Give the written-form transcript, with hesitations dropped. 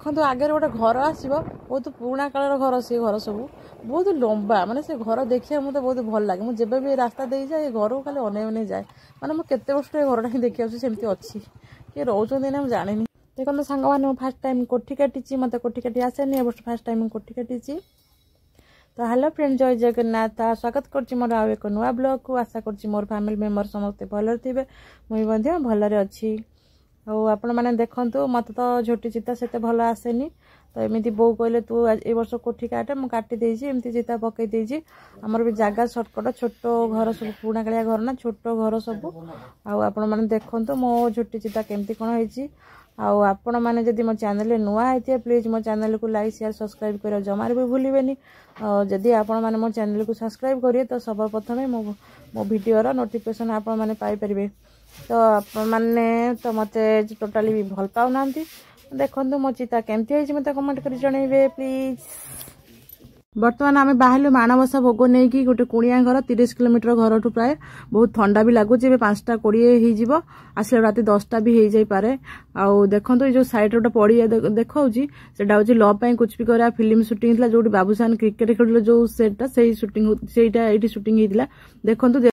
देखो आगे गोटे घर आसो बहुत पुराणा कालर घर से घर सब बहुत लंबा माने से घर देखिए मत बहुत भल लगे मुझे भी रास्ता दे जाए घर को खाली अने अने जाए माने मुझे केते वर्ष घर ही देखा सेमती अच्छी किए रोचते ना मुझे जानी देखो सांग मैंने फास्ट टाइम कोठी काटी मत कोठी काटी आसेनी ए फास्ट टाइम कोठी काटी तो हेलो फ्रेंड जय जगन्नाथ स्वागत कर मोर आउ एक नुआ ब्लॉग को आशा कर मोर फैमिली मेम्बर समस्ते भलर थे मुझे भलरे अच्छी और आपण मैंने देखु मत तो झोटी चिता से भल आसेनी तो एमती बो कहले तू ए वर्ष कोठी काटे मुझे काटी एमती चिता पकई आमर भी जगह सर्टकट छोट घर सब पुराणा कालिया घर ना छोट घर सब आपण मैंने देखु मो झोटी चिता केमती कौन होती आपण मैंने जदि मो चैनल नुआ होती प्लीज मो चैनल को लाइक शेयर सब्सक्राइब कर जमार भी भूलें जदि आपण मैंने मो चैनल को सब्सक्राइब करेंगे तो सर्वप्रथम मो वीडियो नोटिफिकेशन आपण मैंने पाइपर तो आपण मैंने तो मत टोटाली भी भल पाऊना देखो मो चिता केमती मत कमेंट कर जनइबे प्लीज। बर्तमान आम बाहर माणबसा भोग नहीं कि गोटे कुणिया घर 30 किलोमीटर घर ठू प्राय बहुत ठंडा भी लगुच 5टा 20 हो आसले रात 10टा भी हो जाई पारे आउ देखो जो साइड गोटे पड़िया देखा से लव पाई कुछ भी करा फिल्म शूटिंग जो बाबूसान क्रिकेट खेल जो सेटा से शूटिंग शूटिंग होता देखो